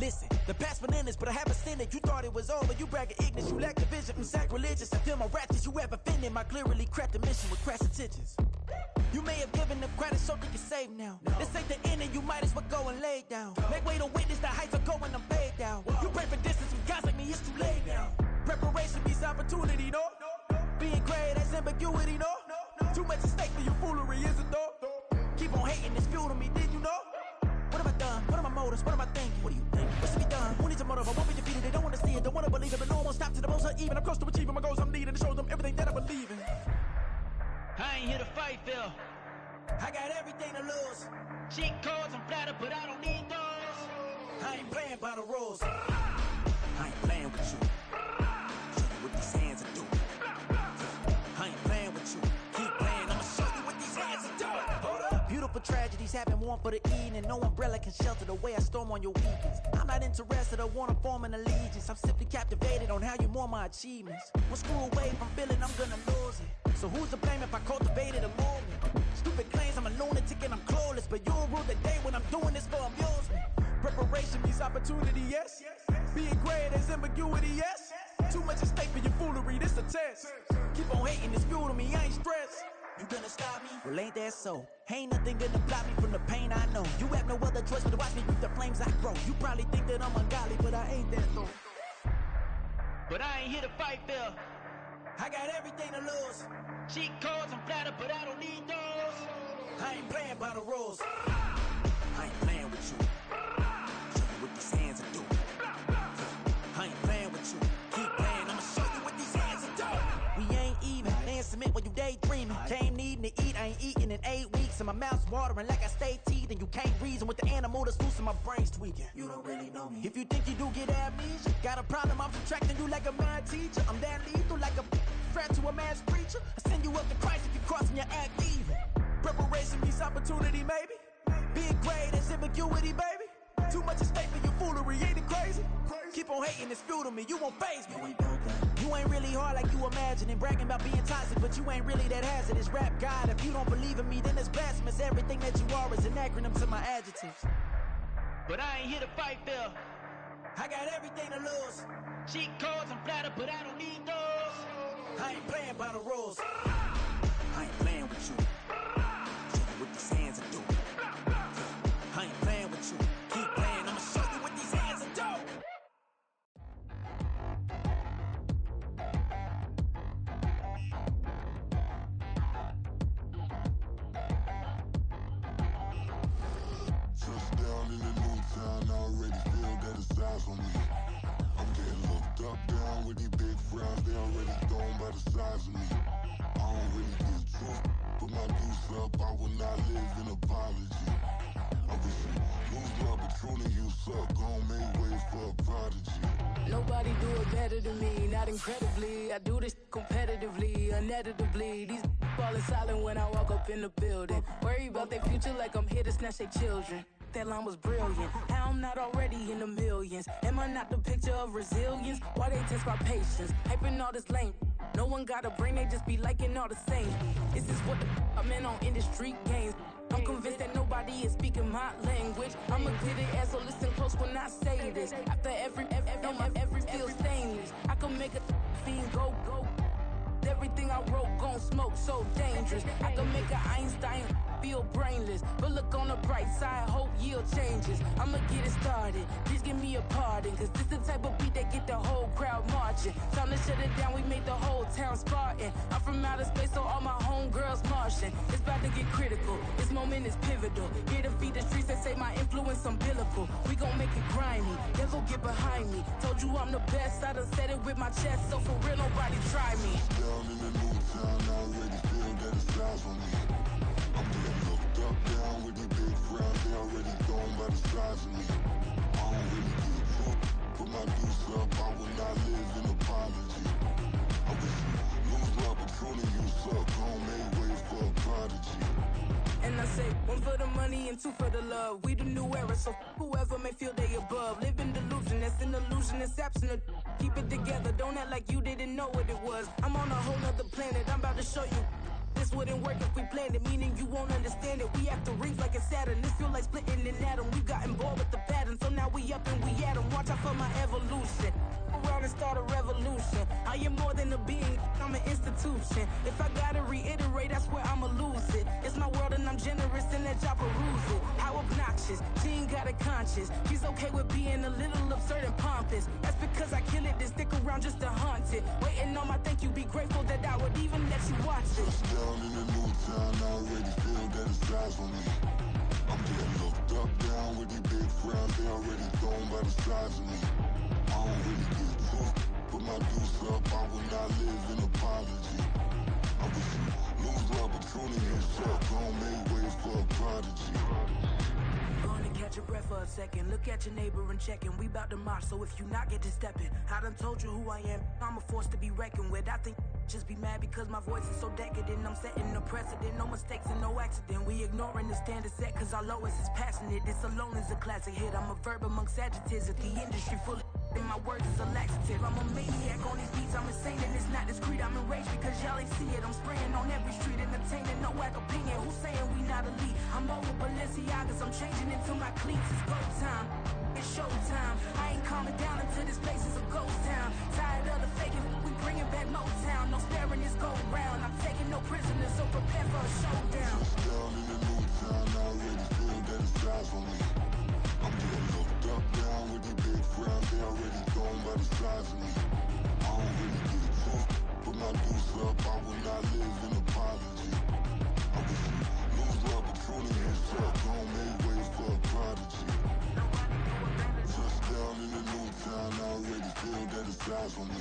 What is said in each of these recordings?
Listen, the past bananas, but I haven't seen it. You thought it was over, you bragging ignorance. You lack the vision from sacrilegious. I feel my ratchets, you ever offended my clearly crafted mission with crass intentions. You may have given them credit, so they can save now. This ain't the end, and you might as well go and lay down. Make way to witness the heights of going, I'm paid down. You pray for distance with guys like me, it's too late now. Preparation means opportunity, no? Being great, that's ambiguity, no? Too much at stake for your foolery, is it though? Keep on hating, it's fuel to me, did you know? What have I done? What are my motives? What am I thinking? What do you think? What should be done? Who needs a motive? I won't be defeated. They don't want to see it, don't want to believe it, but no one will stop to the most even. I'm close to achieving my goals. I'm needing to show them everything that I believe in. I ain't here to fight, Phil. I got everything to lose. Cheat codes, I'm flattered, but I don't need those. I ain't playing by the rules. I ain't playing with you. Show you what these hands are doing. I ain't playing with you. Keep playing, I'ma show you what these hands are doing. Hold up. Beautiful tragedies happen, one for the evening. No umbrella can shelter the way I storm on your weekends. I'm not interested, I wanna form an allegiance. I'm simply captivated on how you mourn my achievements. One screw away from feeling I'm gonna lose it. So who's to blame if I cultivated a movement? Stupid claims I'm a lunatic and I'm clueless, but you'll rule the day when I'm doing this for amusement. Preparation means opportunity, yes. Being great is ambiguity, yes. Too much at stake for your foolery, this a test. Keep on hating, it's fuel to me, I ain't stressed. You gonna stop me? Well, ain't that so? Ain't nothing gonna block me from the pain I know. You have no other choice but to watch me reap the flames I grow. You probably think that I'm ungodly, but I ain't that though. But I ain't here to fight, Phil. I got everything to lose. Cheat codes, I'm flattered, but I don't need those. I ain't playing by the rules. I ain't playing with you. Show you what these hands are doing. I ain't playing with you. Keep playing, I'ma show you what these hands are doing. We ain't even. They ain't submit when you daydreaming. Came needing to eat, I ain't eating in 8 weeks. And my mouth's watering like I stay teeth. And you can't reason with the animal that's loose and my brain's tweaking. You don't really know me. If you think you do get amnesia, got a problem, I'm subtracting you like a mad teacher. I'm that lethal like a threat to a mass preacher. I send you up to Christ if you crossing your act evil. Preparation means opportunity, maybe. Being great is ambiguity, baby. Too much at stake for your foolery, ain't it crazy? Keep on hating, it's fuel to me, you won't faze me. You ain't really hard like you imagining. Bragging about being toxic, but you ain't really that hazardous. Rap God, if you don't believe in me, then it's blasphemous. Everything that you are is an acronym to my adjectives. But I ain't here to fight, Phil. I got everything to lose. Cheat codes, I'm flattered, but I don't need those. I ain't playing by the rules. I ain't playing with you. Show you what these hands are doing. I ain't playing with you. Keep playing, I'ma show you what these hands are doing. Touchdown in the new town, I already feel that it's eyes on me. I'm getting looked up, down with these big frowns, they already thrown by the size of me. I don't really give truth, put my deuce up, I will not live in apology. I wish you lose love, but truly you suck, gon' make way for a prodigy. Nobody do it better than me, not incredibly. I do this competitively, uneditably. These falling silent when I walk up in the building. Worry about their future like I'm here to snatch their children. That line was brilliant. How I'm not already in the millions? Am I not the picture of resilience? Why they test my patience? Hyping all this lame. No one got a brain, they just be liking all the same. This is what the I'm in on industry games. I'm convinced that nobody is speaking my language. I'm a good ass, so listen close when I say this. After every feel stainless. I can make a fiend go. Everything I wrote gon' smoke, so dangerous. I can make an Einstein feel brainless. But look on the bright side, hope yield changes. I'ma get it started, please give me a pardon. Cause this the type of beat that get the whole crowd marching. Time to shut it down, we made the whole town Spartan. I'm from outer space, so all my homegirls Martian. It's about to get critical, this moment is pivotal. Here to feed the streets, they say my influence umbilical. We gon' make it grimy, devil get behind me. Told you I'm the best, I done said it with my chest. So for real, nobody try me. Down in the new town, I already feel that it's eyes on me. I'm getting looked up, down with these big frowns, they already thrown by the size of me. I don't really give truth, put my deuce up, I will not live in apology. I wish you lose love, but truly you suck, gon' make way for a prodigy. And I say, one for the money and two for the love. We the new era, so whoever may feel they above. Live in delusion, that's an illusion, it's absent. Keep it together, don't act like you didn't know what it was. I'm on a whole nother planet, I'm about to show you. This wouldn't work if we planned it, meaning you won't understand it. We have to rings like it's Saturn, this feel like splitting an atom. We got involved with the pattern, so now we up and we at 'em. watch out for my evolution. Around and start a revolution. I am more than a being, I'm an institution. If I gotta reiterate, that's where I'ma lose it. It's my world and I'm generous and that y'all peruse it. How obnoxious, she ain't got a conscience. She's okay with being a little absurd and pompous. That's because I kill it, then stick around just to haunt it. Waiting on my thank you, be grateful that I would even let you watch it. Down in the new town, I already feel that it's eyes on me. I'm getting looked up, down with these big frowns, they already thrown by the size of me. I don't really give a fuck, put my deuce up, I will not live in apology. I wish you lose the opportunity and shut, gon' make way for a prodigy. Gonna catch your breath for a second. Look at your neighbor and checking. We bout to march, so if you not get to stepping. I done told you who I am. I'm a force to be reckoned with. I think just be mad because my voice is so decadent. I'm setting a precedent. No mistakes and no accident. We ignoring the standard set cause our lowest is passionate. This alone is a classic hit. I'm a verb amongst adjectives. If the industry full of and my words is a laxative. I'm a maniac on these beats, I'm insane and it's not discreet. I'm enraged because y'all ain't see it. I'm spraying on every street, entertaining, no whack opinion. Who's saying we not elite? I'm over Balenciagas, I'm changing into my cleats. It's go time, it's show time. I ain't calming down until this place is a ghost town. Tired of the faking, we bringing back Motown. No sparing this go round. I'm taking no prisoners, so prepare for a showdown. Down in the new town, I already feel that it's eyes on me. I'm getting looked up, down with these big frowns, they already thrown by the size of me. I don't really give a fuck, put my deuce up, I will not live in apology. I wish you lose the opportunity and shut, gon' make way for a prodigy. Just down in the new town, I already feel that it's eyes on me.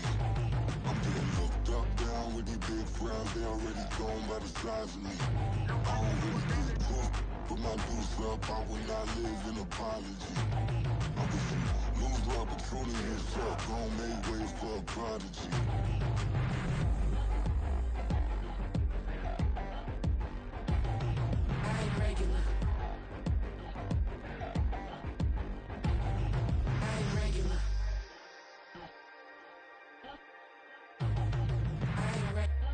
I'm getting looked up, down with these big frowns, they already thrown by the size of me. I don't really give a fuck, put my deuce up, I will not live in apology. I wish you lose the opportunity and shut, gon' make way for a prodigy. I ain't regular. I ain't regular. I ain't regular.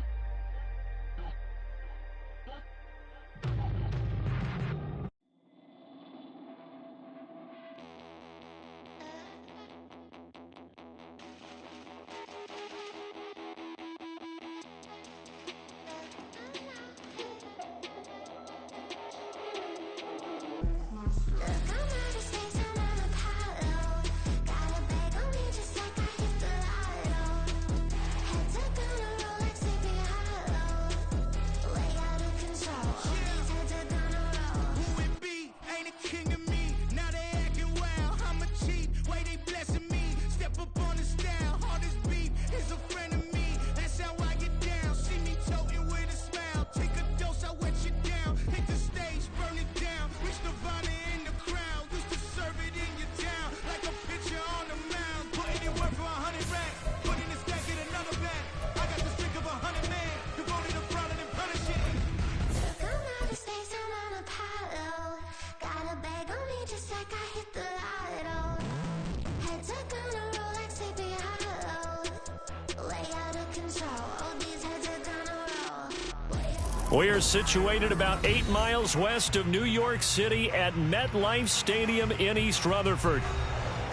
We are situated about 8 miles west of New York City at MetLife Stadium in East Rutherford.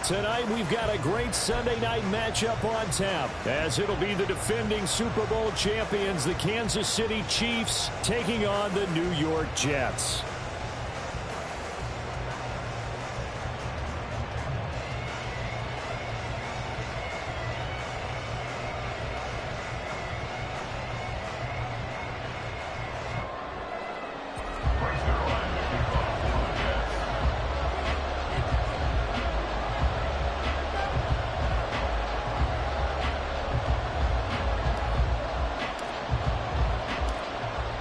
Tonight, we've got a great Sunday night matchup on tap, as it'll be the defending Super Bowl champions, the Kansas City Chiefs, taking on the New York Jets.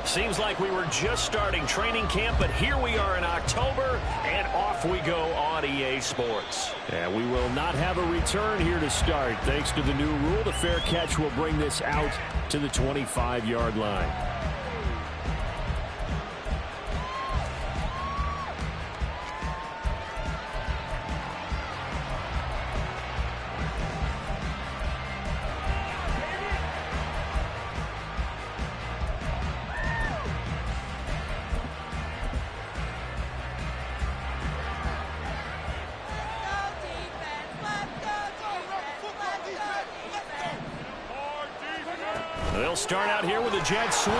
Seems like we were just starting training camp, but here we are in October, and off we go on EA Sports. And we will not have a return here to start. Thanks to the new rule, the fair catch will bring this out to the 25-yard line. start out here with a jet sweep.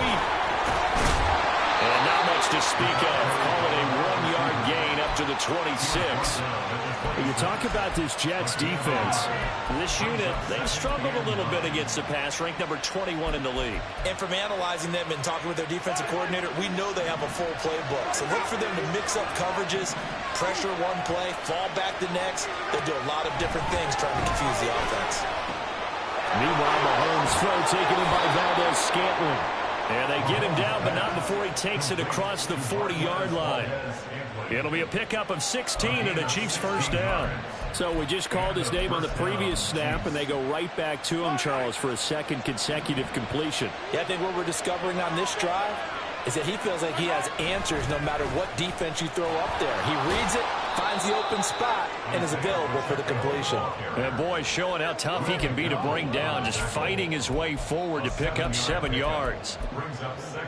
And not much to speak of. Call it a 1-yard gain up to the 26. When you talk about this Jets defense, this unit, they've struggled a little bit against the pass, ranked number 21 in the league. And from analyzing them and talking with their defensive coordinator, we know they have a full playbook. So look for them to mix up coverages, pressure one play, fall back the next. They'll do a lot of different things trying to confuse the offense. Meanwhile, Mahomes' throw taken in by Valdes-Scantling. And they get him down, but not before he takes it across the 40-yard line. It'll be a pickup of 16 and a Chiefs first down. So we just called his name on the previous snap, and they go right back to him, Charles, for a second consecutive completion. Yeah, I think what we're discovering on this drive is that he feels like he has answers no matter what defense you throw up there. He reads it, finds the open spot, and is available for the completion. And boy, showing how tough he can be to bring down, just fighting his way forward to pick up 7 yards.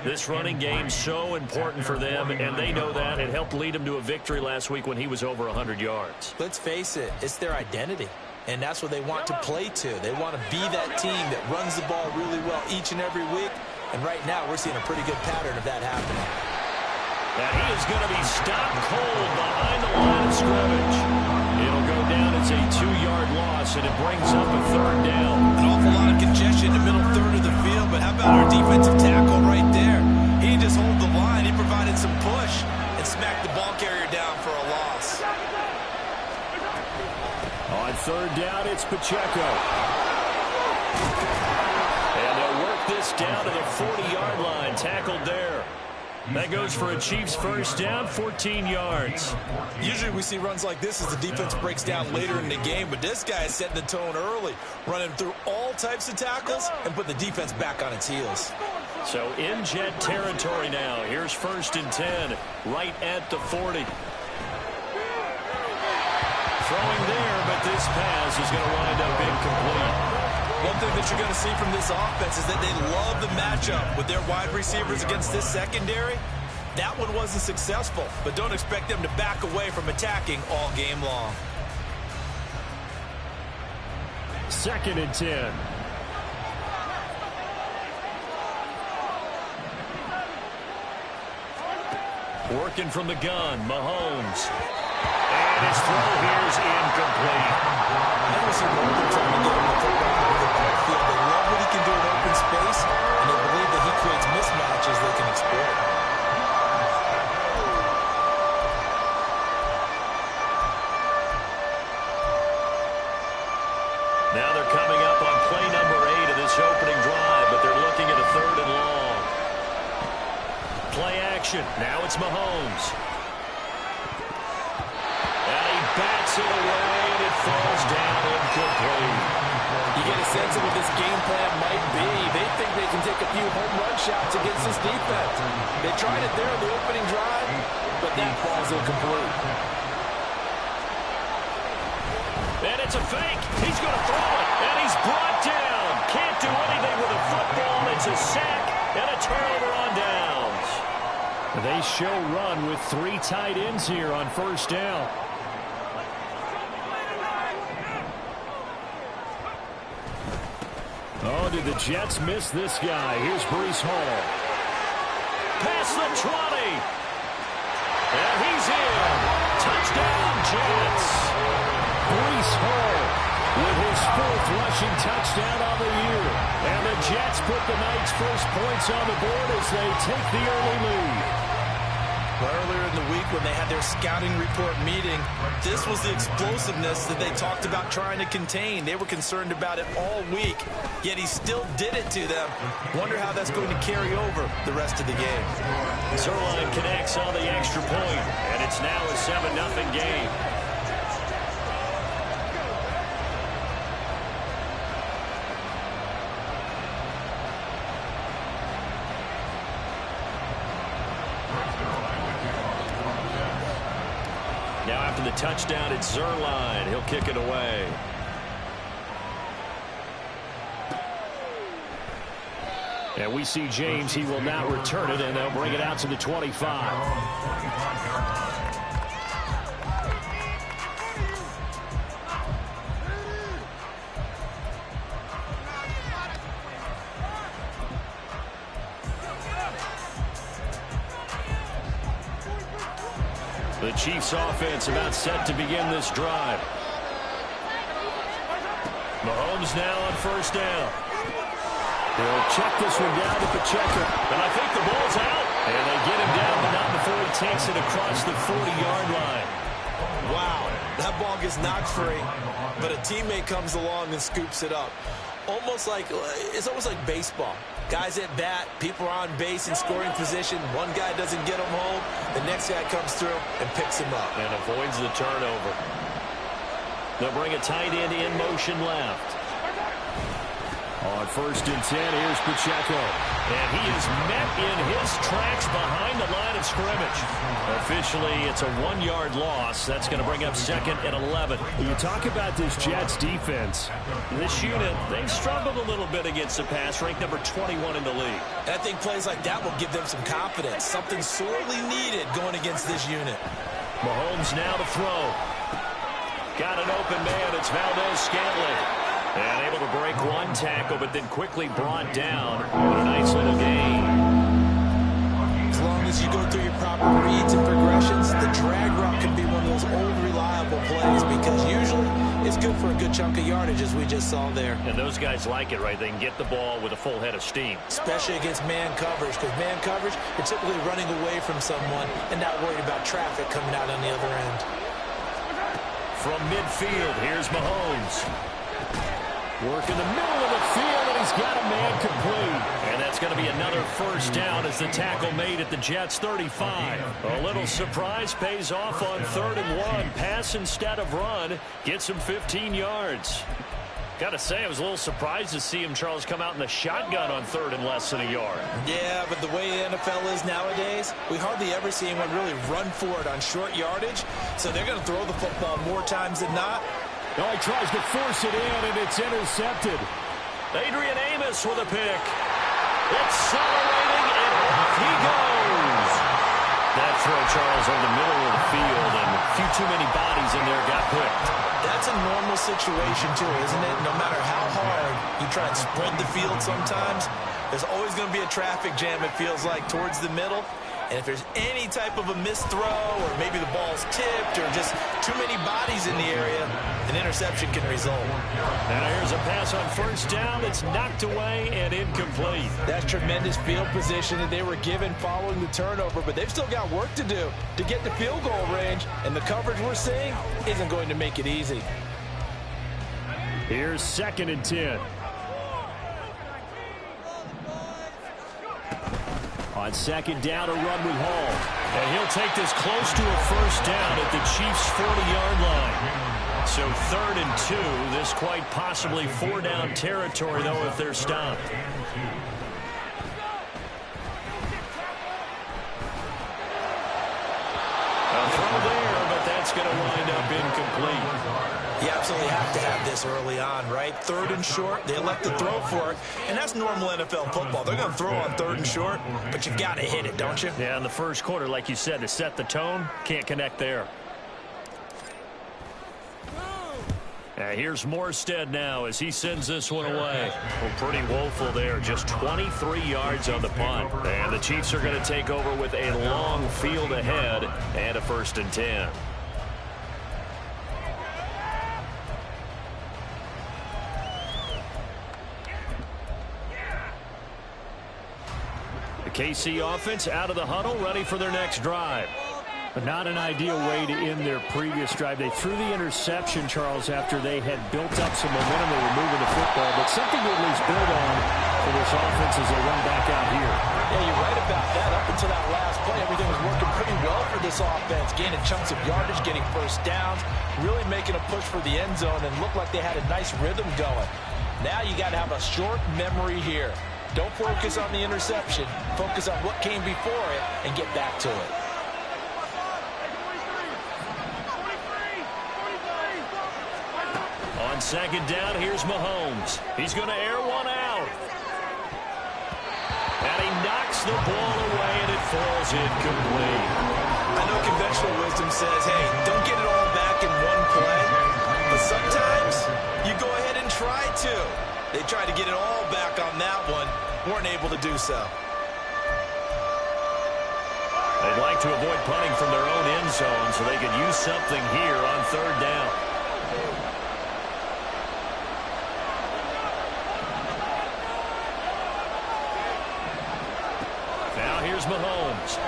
This running game so important for them, and they know that. It helped lead them to a victory last week when he was over 100 yards. Let's face it, it's their identity. And that's what they want to play to. They want to be that team that runs the ball really well each and every week. And right now, we're seeing a pretty good pattern of that happening. And he is going to be stopped cold behind the line of scrimmage. It'll go down as a 2-yard loss, and it brings up a third down. An awful lot of congestion in the middle third of the field, but how about our defensive tackle right there? He didn't just hold the line. He provided some push and smacked the ball carrier down for a loss. On third down, it's Pacheco. And they'll work this down to the 40-yard line, tackled there. That goes for a Chiefs first down, 14 yards. Usually we see runs like this as the defense breaks down later in the game, but this guy is setting the tone early, running through all types of tackles and put the defense back on its heels. So in Jet territory now. Here's first and 10, right at the 40. Throwing there, but this pass is going to wind up incomplete. One thing that you're going to see from this offense is that they love the matchup with their wide receivers against this secondary. That one wasn't successful, but don't expect them to back away from attacking all game long. Second and 10. Working from the gun, Mahomes. And his throw here is incomplete. Never seen Mahomes trying to get him the football out of the backfield. They love what he can do in open space, and they believe that he creates mismatches they can exploit. Now they're coming up on play number 8 of this opening drive, but they're looking at a third and long. Play action. Now it's Mahomes. And he bats it away, and it falls down incomplete. You get a sense of what this game plan might be. They think they can take a few home run shots against this defense. They tried it there in the opening drive, but that falls incomplete. And it's a fake. He's going to throw it, and he's brought down. Can't do anything with a football. It's a sack and a turnover on downs. They show run with 3 tight ends here on first down. Oh, did the Jets miss this guy? Here's Breece Hall. Past the 20. And he's in. Touchdown, Jets. Breece Hall with his 4th rushing touchdown on the year. And the Jets put the night's first points on the board as they take the early lead. Earlier in the week when they had their scouting report meeting, this was the explosiveness that they talked about trying to contain. They were concerned about it all week, yet he still did it to them. Wonder how that's going to carry over the rest of the game. Zuerlein connects on the extra point, and it's now a 7-0 game. Now after the touchdown, it's Zuerlein. He'll kick it away. And we see James. He will now return it, and they'll bring it out to the 25. The Chiefs offense about set to begin this drive. Mahomes now on first down. He'll check this one down to Pacheco. And I think the ball's out. And they get him down, but not before he takes it across the 40-yard line. Wow, that ball gets knocked free, but a teammate comes along and scoops it up. It's almost like baseball. Guys at bat, people are on base in scoring position. One guy doesn't get him home. The next guy comes through and picks him up. And avoids the turnover. They'll bring a tight end in motion left. On first and 10, here's Pacheco. And he is met in his tracks behind the line of scrimmage. Officially, it's a 1-yard loss. That's going to bring up second and 11. You talk about this Jets defense. This unit, they've struggled a little bit against the pass, ranked number 21 in the league. I think plays like that will give them some confidence. Something sorely needed going against this unit. Mahomes now to throw. Got an open man. It's Valdez-Scantling. And able to break one tackle, but then quickly brought down. But a nice little gain. As long as you go through your proper reads and progressions, the drag route can be one of those old reliable plays because usually it's good for a good chunk of yardage, as we just saw there. And those guys like it, right? They can get the ball with a full head of steam. Especially against man coverage, because man coverage, you're typically running away from someone and not worried about traffic coming out on the other end. From midfield, here's Mahomes. Work in the middle of the field, and he's got a man complete. And that's going to be another first down as the tackle made at the Jets' 35. A little surprise pays off on 3rd and 1. Pass instead of run. Gets him 15 yards. Got to say, I was a little surprised to see him, Charles, come out in the shotgun on 3rd and less than a yard. Yeah, but the way the NFL is nowadays, we hardly ever see anyone really run for it on short yardage. So they're going to throw the football more times than not. Oh, he tries to force it in, and it's intercepted. Adrian Amos with a pick. Accelerating, and off he goes. That throw, Charles, over the middle of the field, and a few too many bodies in there got picked. That's a normal situation, too, isn't it? No matter how hard you try and spread the field sometimes, there's always going to be a traffic jam, it feels like, towards the middle. And if there's any type of a missed throw or maybe the ball's tipped or just too many bodies in the area, an interception can result. And here's a pass on first down. It's knocked away and incomplete. That's tremendous field position that they were given following the turnover, but they've still got work to do to get the field goal range, and the coverage we're seeing isn't going to make it easy. Here's 2nd and 10. On 2nd down, a run with Hall. And he'll take this close to a first down at the Chiefs' 40-yard line. So 3rd and 2. This quite possibly 4-down territory, though, if they're stopped. A throw there, but that's going to wind up incomplete. You absolutely have to have this early on, right? 3rd and short, they elect to throw for it, and that's normal NFL football. They're going to throw on 3rd and short, but you've got to hit it, don't you? Yeah, in the first quarter, like you said, to set the tone, can't connect there. Here's Morstead now as he sends this one away. Well, pretty woeful there, just 23 yards on the punt. And the Chiefs are going to take over with a long field ahead and a 1st and 10. KC offense out of the huddle, ready for their next drive. But not an ideal way to end their previous drive. They threw the interception, Charles, after they had built up some momentum. They were moving the football, but something to at least build on for this offense as they run back out here. Yeah, you're right about that. Up until that last play, everything was working pretty well for this offense. Gaining chunks of yardage, getting first downs, really making a push for the end zone, and looked like they had a nice rhythm going. Now you got to have a short memory here. Don't focus on the interception. Focus on what came before it and get back to it. On 2nd down, here's Mahomes. He's going to air one out. And he knocks the ball away, and it falls incomplete. I know conventional wisdom says, hey, don't get it all back in one play. But sometimes you go ahead and try to. They tried to get it all back on that one. Weren't able to do so. They'd like to avoid punting from their own end zone so they could use something here on third down. Now here's Mahomes.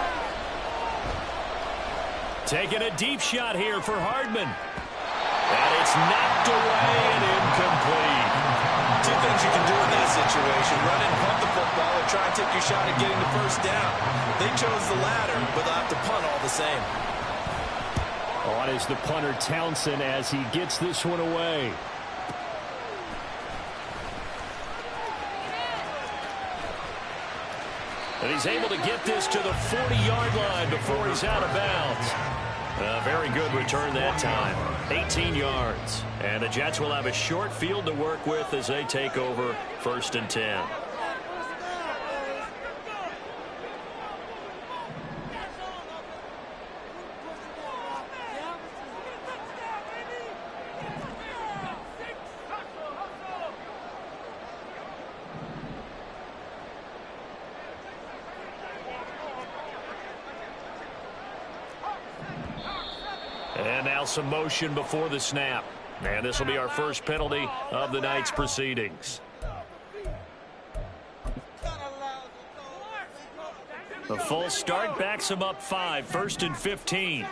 Taking a deep shot here for Hardman. And it's knocked away and incomplete. Two things you can do in that situation: run and punt the football, or try and take your shot at getting the first down. They chose the latter, but they'll have to punt all the same. On is the punter Townsend as he gets this one away. And he's able to get this to the 40-yard line before he's out of bounds. A very good return that time. 18 yards. And the Jets will have a short field to work with as they take over 1st and 10. And now some motion before the snap. And this will be our first penalty of the night's proceedings. The full start backs him up 5, 1st and 15.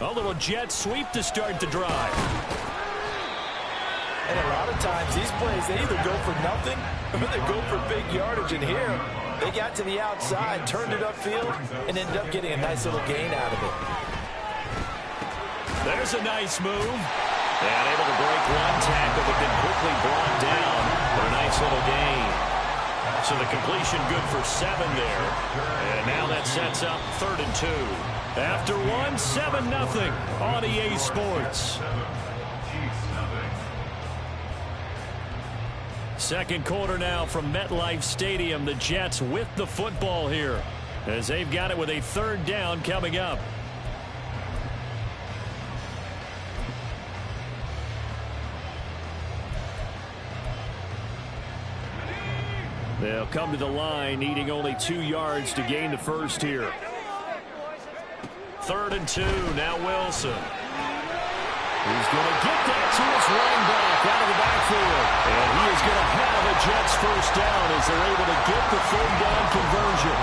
A little jet sweep to start the drive. And a lot of times these plays, they either go for nothing or they go for big yardage. And here, they got to the outside, turned it upfield, and ended up getting a nice little gain out of it. There's a nice move. And able to break one tackle, but then quickly brought down for a nice little gain. So the completion good for 7 there. And now that sets up 3rd and 2. After 1, 7-0 on EA Sports. Second quarter now from MetLife Stadium. The Jets with the football here as they've got it with a 3rd down coming up. They'll come to the line needing only 2 yards to gain the first here. 3rd and 2. Now Wilson. He's going to get that to his running back out of the backfield. And he is going to have a Jets first down as they're able to get the 3rd down conversion.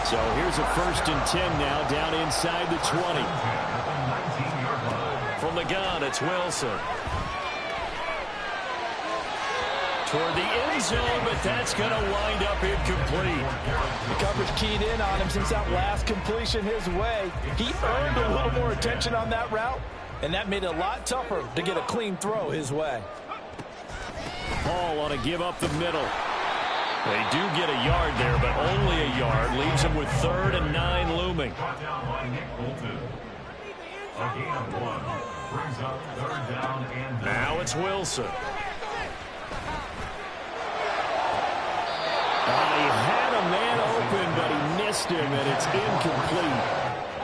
So here's a 1st and 10 now down inside the 20. From the gun, it's Wilson. Toward the end zone, but that's going to wind up incomplete. The coverage keyed in on him since that last completion his way. He earned a little more attention on that route, and that made it a lot tougher to get a clean throw his way. Paul on a give up the middle. They do get a yard there, but only a yard. Leaves them with 3rd and 9 looming. Now it's Wilson. He had a man open, but he missed him, and it's incomplete.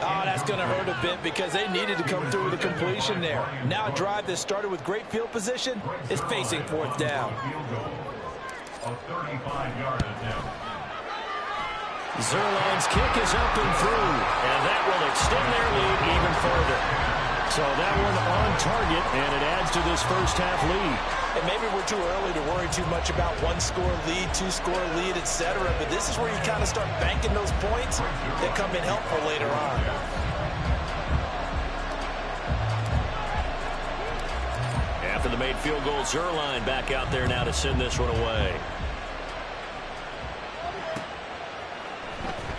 Oh, that's going to hurt a bit because they needed to come through with a completion there. Now a drive that started with great field position is facing 4th down. Zerline's kick is up and through, and that will extend their lead even further. So that one on target, and it adds to this first half lead. And maybe we're too early to worry too much about 1-score lead, 2-score lead, etc. But this is where you kind of start banking those points that come in helpful later on. After the made field goal, Zerline back out there now to send this one away.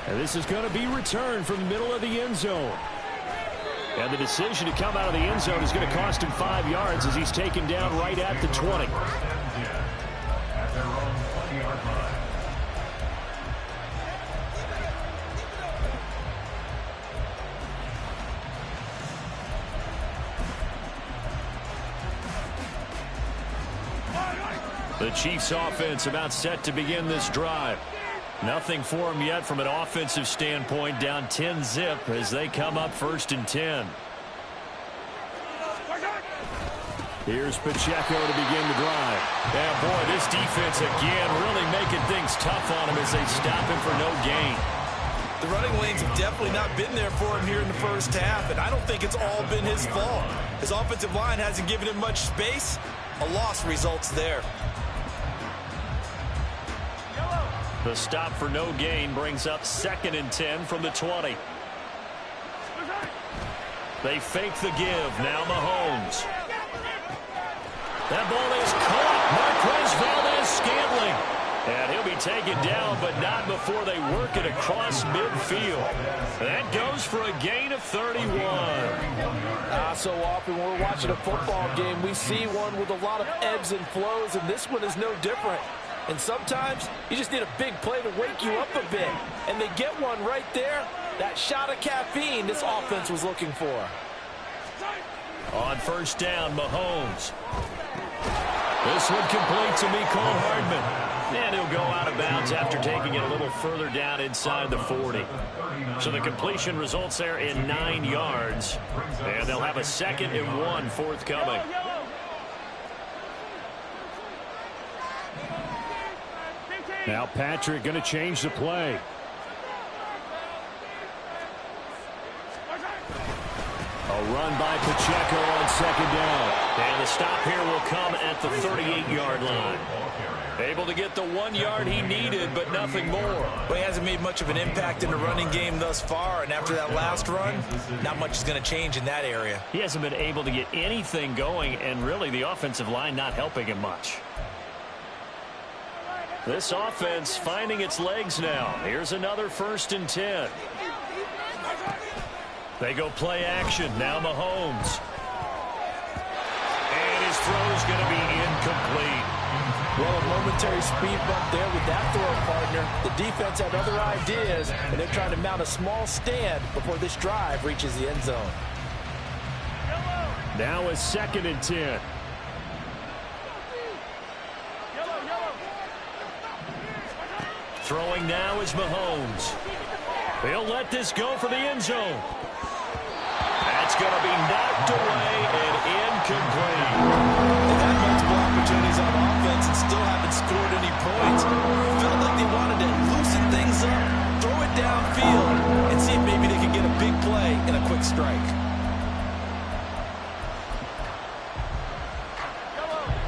And this is going to be returned from the middle of the end zone. And the decision to come out of the end zone is going to cost him 5 yards as he's taken down right at the 20. The Chiefs offense about set to begin this drive. Nothing for them yet from an offensive standpoint, down 10-zip as they come up 1st and 10. Here's Pacheco to begin the drive. Yeah, boy, this defense again really making things tough on him as they stop him for no gain. The running lanes have definitely not been there for him here in the first half, and I don't think it's all been his fault. His offensive line hasn't given him much space. A loss results there. The stop for no gain brings up 2nd and 10 from the 20. They fake the give. Now Mahomes. That ball is caught. Marquez Valdes-Scantling. And he'll be taken down, but not before they work it across midfield. That goes for a gain of 31. So often when we're watching a football game, we see one with a lot of ebbs and flows, and this one is no different. And sometimes you just need a big play to wake you up a bit. And they get one right there. That shot of caffeine this offense was looking for. On first down, Mahomes. This one complete to Mecole Hardman. And he'll go out of bounds after taking it a little further down inside the 40. So the completion results there in 9 yards. And they'll have a 2nd and 1 forthcoming. Now Patrick going to change the play. A run by Pacheco on 2nd down. And the stop here will come at the 38-yard line. Able to get the 1 yard he needed, but nothing more. Well, he hasn't made much of an impact in the running game thus far, and after that last run, not much is going to change in that area. He hasn't been able to get anything going, and really the offensive line not helping him much. This offense finding its legs now. Here's another 1st and 10. They go play action. Now Mahomes. And his throw's going to be incomplete. Well, a momentary speed bump there with that throw, partner. The defense had other ideas, and they're trying to mount a small stand before this drive reaches the end zone. Now a 2nd and 10. Throwing now is Mahomes. He'll let this go for the end zone. That's going to be knocked away and incomplete. They've had multiple opportunities on offense and still haven't scored any points. Felt like they wanted to loosen things up, throw it downfield, and see if maybe they could get a big play and a quick strike.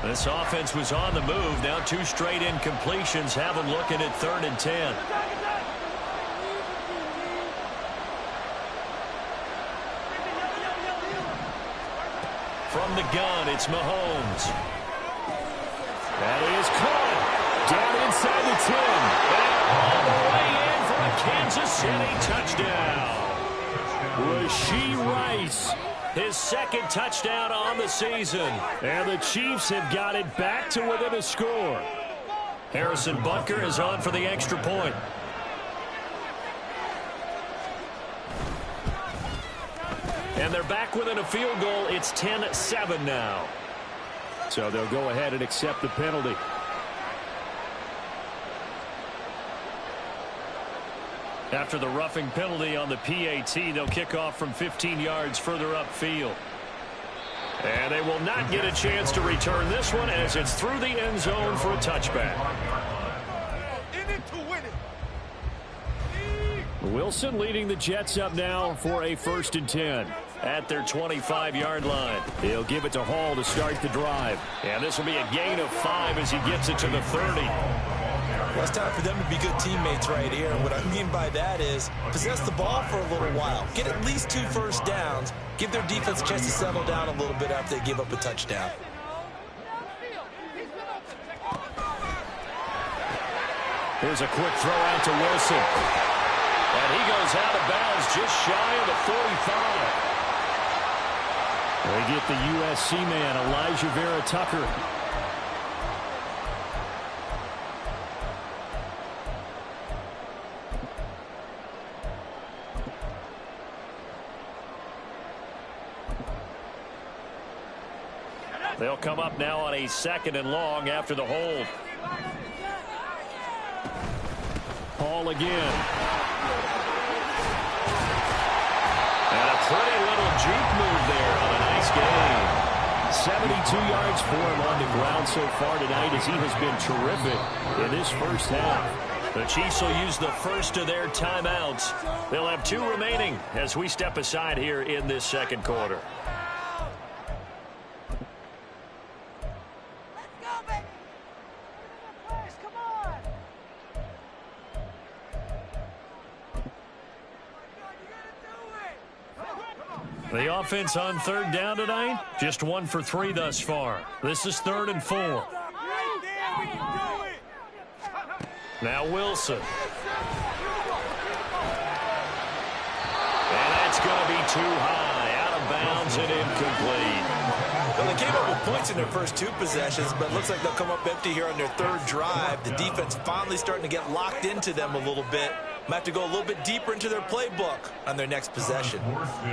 This offense was on the move. Now 2 straight incompletions have them looking at 3rd and 10. From the gun, it's Mahomes. That is caught. Down inside the 10. And all the way in for a Kansas City touchdown. Rashee Rice, his 2nd touchdown on the season. And the Chiefs have got it back to within a score. Harrison Butker is on for the extra point. And they're back within a field goal. It's 10-7 now. So they'll go ahead and accept the penalty. After the roughing penalty on the PAT, they'll kick off from 15 yards further upfield. And they will not get a chance to return this one as it's through the end zone for a touchback. Wilson leading the Jets up now for a 1st and 10 at their 25-yard line. He'll give it to Hall to start the drive. And this will be a gain of 5 as he gets it to the 30. Well, it's time for them to be good teammates right here. And what I mean by that is possess the ball for a little while. Get at least 2 first downs. Give their defense a chance to settle down a little bit after they give up a touchdown. Here's a quick throw out to Wilson. And he goes out of bounds just shy of the 45. They get the USC man, Elijah Vera Tucker. They'll come up now on a 2nd and long after the hold. Hall again. And a pretty little juke move there on a nice game. 72 yards for him on the ground so far tonight, as he has been terrific in this first half. The Chiefs will use the first of their timeouts. They'll have 2 remaining as we step aside here in this second quarter. The offense on third down tonight, just 1 for 3 thus far. This is 3rd and 4. Now Wilson. And that's going to be too high, out of bounds and incomplete. Well, they came up with points in their first 2 possessions, but it looks like they'll come up empty here on their 3rd drive. The defense finally starting to get locked into them a little bit. Might have to go a little bit deeper into their playbook on their next possession.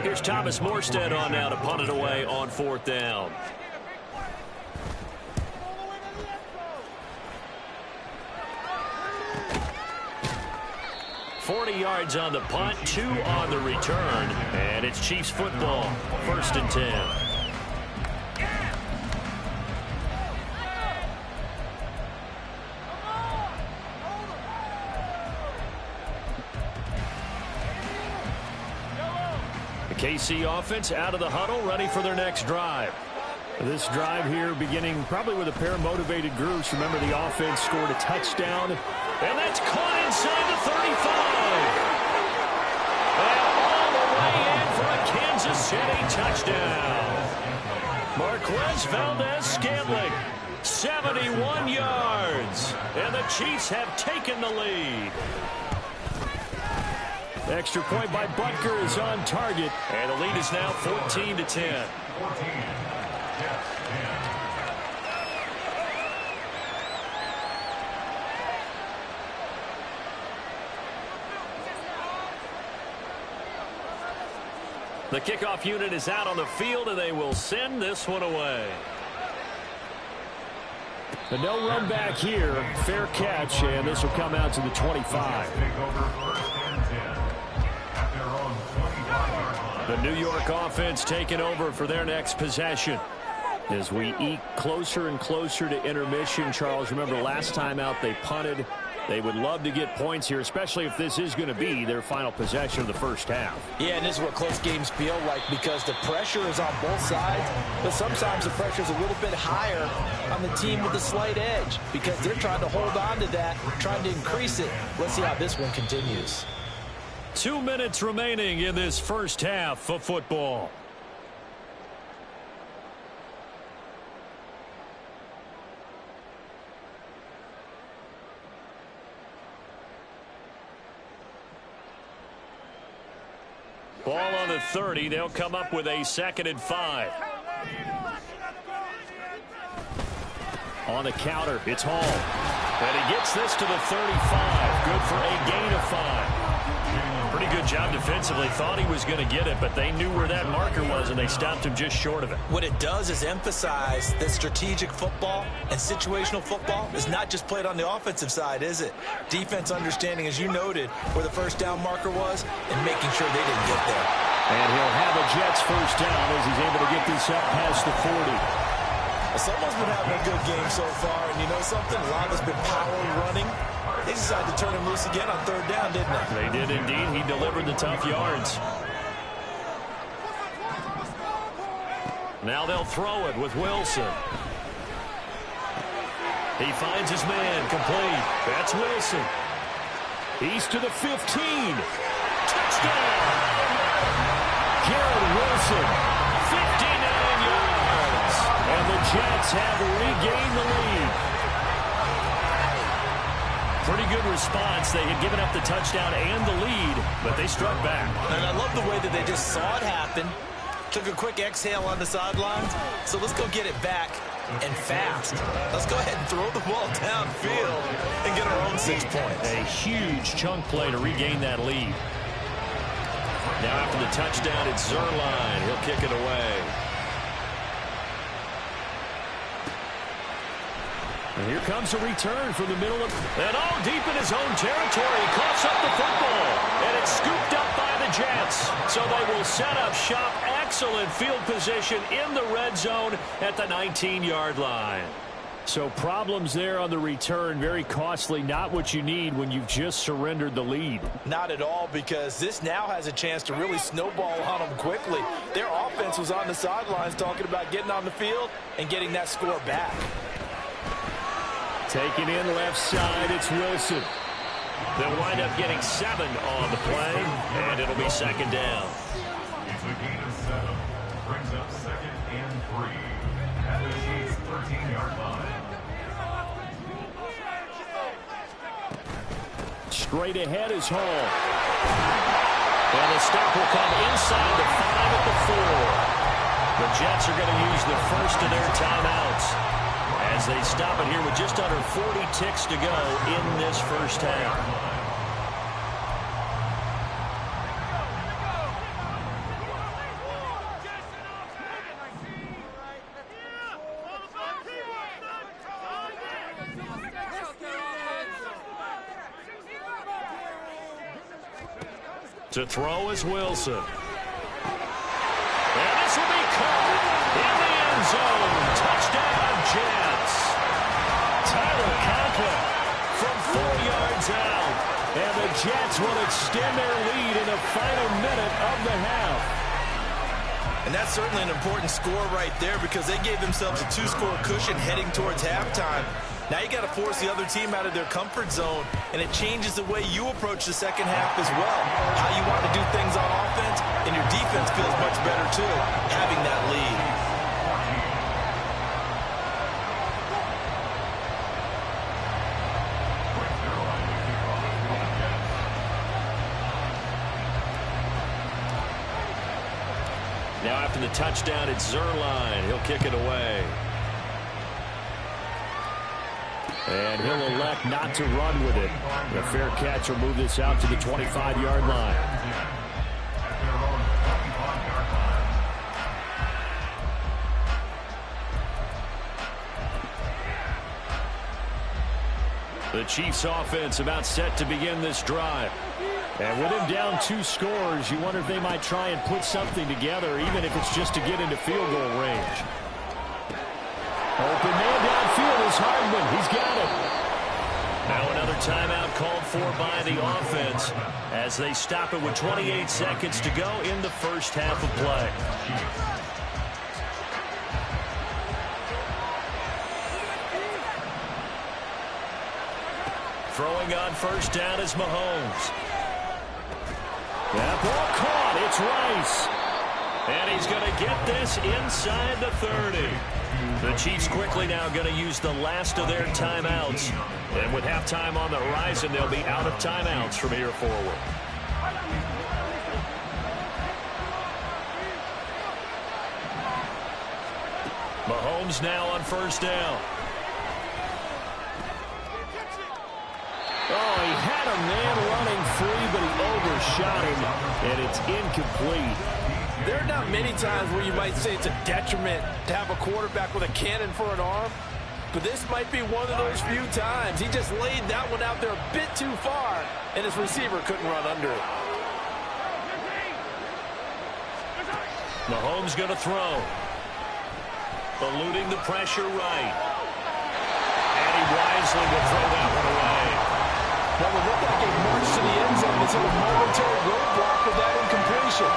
Here's Thomas Morstead on now to punt it away on 4th down. $40 yards on the punt, 2 on the return, and it's Chiefs football, 1st and 10. KC offense out of the huddle, ready for their next drive. This drive here beginning probably with a pair of motivated groups. Remember, the offense scored a touchdown, and that's caught inside the 35. And all the way in for a Kansas City touchdown. Marquez Valdez-Scantling, 71 yards, and the Chiefs have taken the lead. Extra point by Butker is on target, and the lead is now 14-10. The kickoff unit is out on the field, and they will send this one away. The no run back here, fair catch, and this will come out to the 25. The New York offense taking over for their next possession. As we eke closer and closer to intermission, Charles, remember last time out they punted. They would love to get points here, especially if this is going to be their final possession of the first half. Yeah, and this is what close games feel like, because the pressure is on both sides, but sometimes the pressure is a little bit higher on the team with the slight edge because they're trying to hold on to that, trying to increase it. Let's see how this one continues. 2 minutes remaining in this first half of football. Ball on the 30. They'll come up with a 2nd and 5. On the counter, it's Hall. And he gets this to the 35. Good for a gain of 5. Pretty good job defensively. Thought he was going to get it, but they knew where that marker was, and they stopped him just short of it. What it does is emphasize that strategic football and situational football is not just played on the offensive side, is it? Defense understanding, as you noted, where the first down marker was and making sure they didn't get there. And he'll have a Jets first down as he's able to get this up past the 40. Someone's been having a good game so far, and you know something? A lot has been power running. They decided to turn him loose again on 3rd down, didn't they? They did indeed. He delivered the tough yards. Now they'll throw it with Wilson. He finds his man, complete. That's Wilson. He's to the 15. Touchdown! Garrett Wilson, 59 yards. And the Jets have regained the lead. Pretty good response. They had given up the touchdown and the lead, but they struck back. And I love the way that they just saw it happen, took a quick exhale on the sidelines. So let's go get it back, and fast. Let's go ahead and throw the ball downfield and get our own 6 points. A huge chunk play to regain that lead. Now after the touchdown, it's Zuerlein. He'll kick it away. And here comes a return from the middle of... And all deep in his own territory. He coughs up the football. And it's scooped up by the Jets. So they will set up shop. Excellent field position in the red zone at the 19-yard line. So problems there on the return, very costly, not what you need when you've just surrendered the lead. Not at all, because this now has a chance to really snowball on them quickly. Their offense was on the sidelines talking about getting on the field and getting that score back. Taking in left side, it's Wilson. They'll wind up getting 7 on the play, and it'll be second down. It's a gain of 7. Brings up 2nd and 3. At the Chiefs' 13-yard line. Straight ahead is Hall. And the stop will come inside the 5 at the 4. The Jets are going to use the first of their timeouts as they stop it here with just under 40 ticks to go in this first half. To throw is Wilson. And this will be caught in the end zone. Touchdown, Jets. Tyler Conklin from 4 yards out. And the Jets will extend their lead in the final minute of the half. And that's certainly an important score right there because they gave themselves a 2-score cushion heading towards halftime. Now you got to force the other team out of their comfort zone, and it changes the way you approach the second half as well. How you want to do things on offense, and your defense feels much better too, having that lead. Now after the touchdown, it's Zuerlein. He'll kick it away. And he'll elect not to run with it. The fair catch will move this out to the 25-yard line. The Chiefs offense about set to begin this drive. And with him down 2 scores, you wonder if they might try and put something together, even if it's just to get into field goal range. Open man downfield is Hardman. He's got it. Now another timeout called for by the offense as they stop it with 28 seconds to go in the first half of play. Throwing on first down is Mahomes. That ball caught. It's Rice. And he's going to get this inside the 30. The Chiefs quickly now going to use the last of their timeouts. And with halftime on the horizon, they'll be out of timeouts from here forward. Mahomes now on first down. Oh, he had a man running free, but he overshot him, and it's incomplete. There are not many times where you might say it's a detriment to have a quarterback with a cannon for an arm, but this might be one of those few times. He just laid that one out there a bit too far, and his receiver couldn't run under it. Mahomes going to throw. Eluding the pressure right. And he wisely will throw that one away. Well, it looked like he marched to the end zone until a momentary roadblock with that incompletion.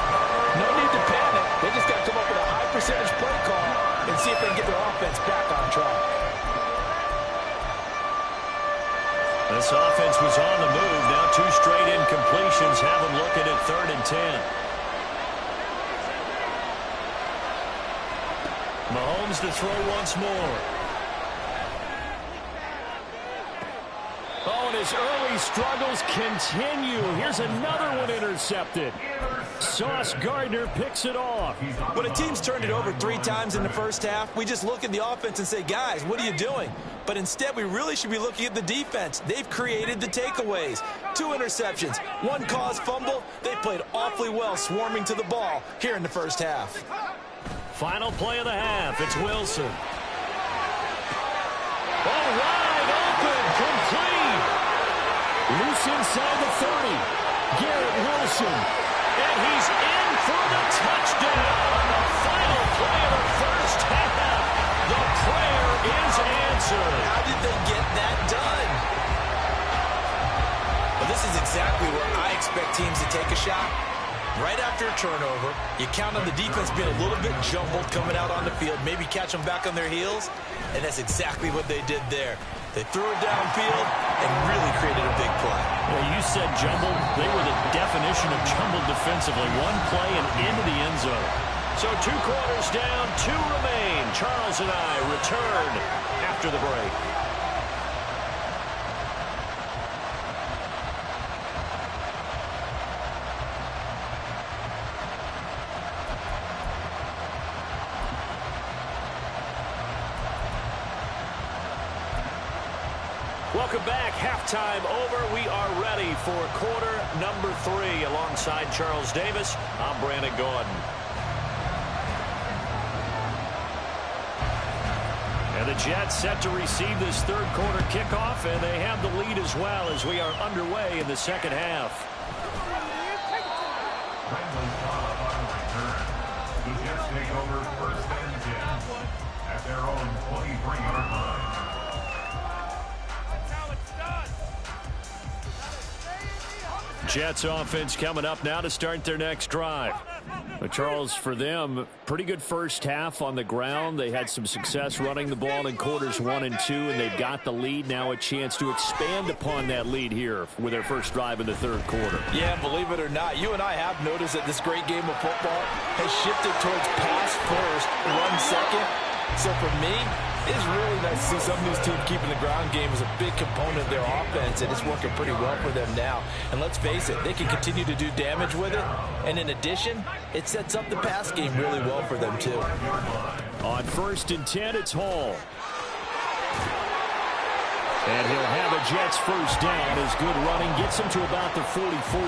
No need to panic. They just got to come up with a high percentage play call and see if they can get their offense back on track. This offense was on the move. Now 2 straight incompletions have them looking at 3rd and 10. Mahomes to throw once more. Oh, and his early struggles continue. Here's another one intercepted. Sauce Gardner picks it off. When a team's turned it over 3 times in the first half, we just look at the offense and say, guys, what are you doing? But instead, we really should be looking at the defense. They've created the takeaways. 2 interceptions, 1 caused fumble. They played awfully well swarming to the ball here in the first half. Final play of the half. It's Wilson. Oh, wide open, complete. Loose inside the 30. Garrett Wilson. And he's in for the touchdown on the final play of the first half. The prayer is answered. How did they get that done? Well, this is exactly where I expect teams to take a shot. Right after a turnover, you count on the defense being a little bit jumbled coming out on the field, maybe catch them back on their heels, and that's exactly what they did there. They threw it downfield and really created a big play. Well, you said jumbled. They were the definition of jumbled defensively. One play and into the end zone. So 2 quarters down, 2 remain. Charles and I return after the break. Welcome back. Halftime over. We are ready for quarter number 3. Alongside Charles Davis, I'm Brandon Gordon. And the Jets set to receive this third quarter kickoff, and they have the lead as well as we are underway in the second half. The Jets take over 1st and 10 at their own 23-yard line. Jets offense coming up now to start their next drive. But Charles, for them, pretty good first half on the ground. They had some success running the ball in quarters 1 and 2, and they've got the lead. Now a chance to expand upon that lead here with their first drive in the third quarter. Yeah, believe it or not, you and I have noticed that this great game of football has shifted towards pass first, run second. So for me, it's really nice to see some of these teams keeping the ground game as a big component of their offense, and it's working pretty well for them now. And let's face it, they can continue to do damage with it. And in addition, it sets up the pass game really well for them, too. On 1st and 10, it's Hall. And he'll have a Jets first down as good running gets him to about the 44.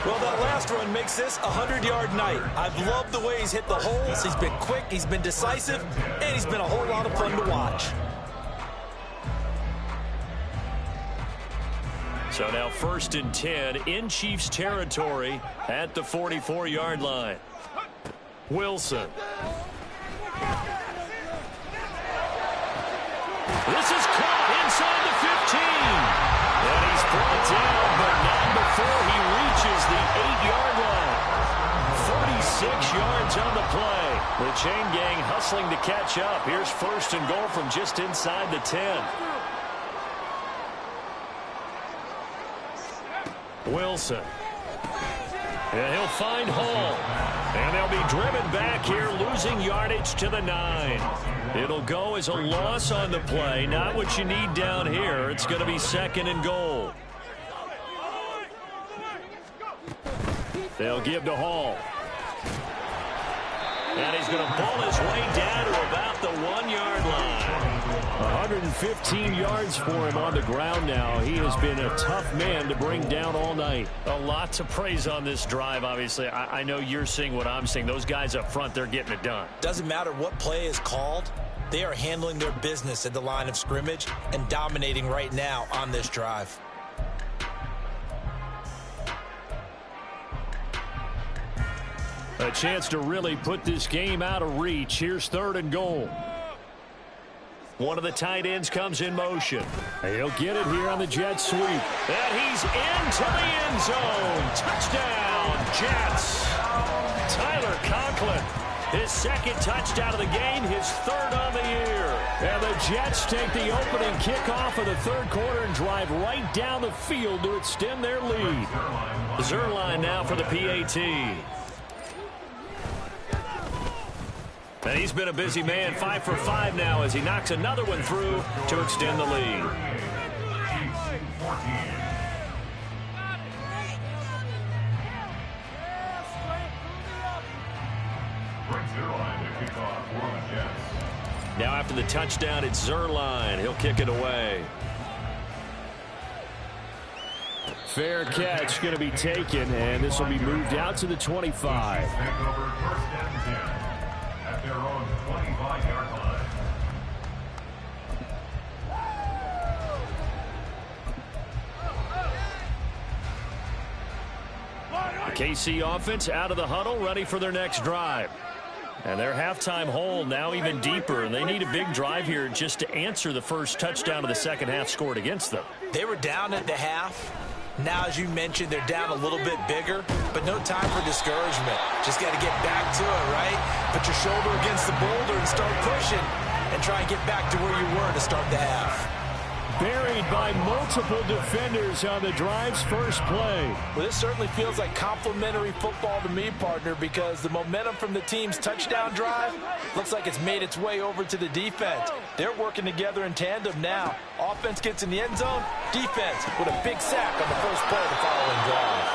Well, that last run makes this a 100-yard night. I've loved the way he's hit the holes. He's been quick, he's been decisive, and he's been a whole lot of fun to watch. So now 1st and 10 in Chiefs territory at the 44-yard line. Wilson. This is caught inside the 15. And he's brought down, but not before he reaches the 8-yard line. 46 yards on the play. The chain gang hustling to catch up. Here's 1st and goal from just inside the 10. Wilson. And he'll find Hall. And they'll be driven back here, losing yardage to the 9. It'll go as a loss on the play. Not what you need down here. It's going to be 2nd and goal. They'll give to Hall. And he's going to pull his way down to about the 1-yard line. 115 yards for him on the ground now. He has been a tough man to bring down all night. A lot to praise on this drive, obviously. I know you're seeing what I'm seeing. Those guys up front, they're getting it done. Doesn't matter what play is called. They are handling their business at the line of scrimmage and dominating right now on this drive. A chance to really put this game out of reach. Here's 3rd and goal. One of the tight ends comes in motion. He'll get it here on the jet sweep. And he's into the end zone. Touchdown, Jets. Tyler Conklin, his 2nd touchdown of the game, his 3rd on the year. And the Jets take the opening kickoff of the third quarter and drive right down the field to extend their lead. Zuerlein now for the PAT. And he's been a busy man, 5 for 5 now as he knocks another one through to extend the lead. Now after the touchdown, it's Zuerlein. He'll kick it away. Fair catch going to be taken, and this will be moved out to the 25. Their own 25-yard line. KC offense out of the huddle, ready for their next drive. And their halftime hole now even deeper, and they need a big drive here just to answer the first touchdown of the second half scored against them. They were down at the half. Now, as you mentioned, they're down a little bit bigger, but no time for discouragement. Just got to get back to it, right? Put your shoulder against the boulder and start pushing and try and get back to where you were to start the half. Buried by multiple defenders on the drive's first play. Well, this certainly feels like complimentary football to me, partner, because the momentum from the team's touchdown drive looks like it's made its way over to the defense. They're working together in tandem now. Offense gets in the end zone, defense with a big sack on the first play of the following drive.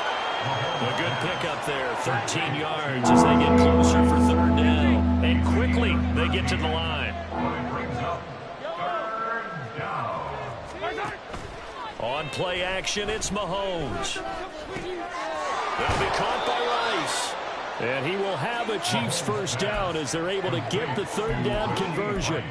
A good pickup there, 13 yards as they get closer for third down. And quickly, they get to the line. On play action, it's Mahomes. That'll be caught by Rice. And he will have a Chiefs first down as they're able to get the third down conversion.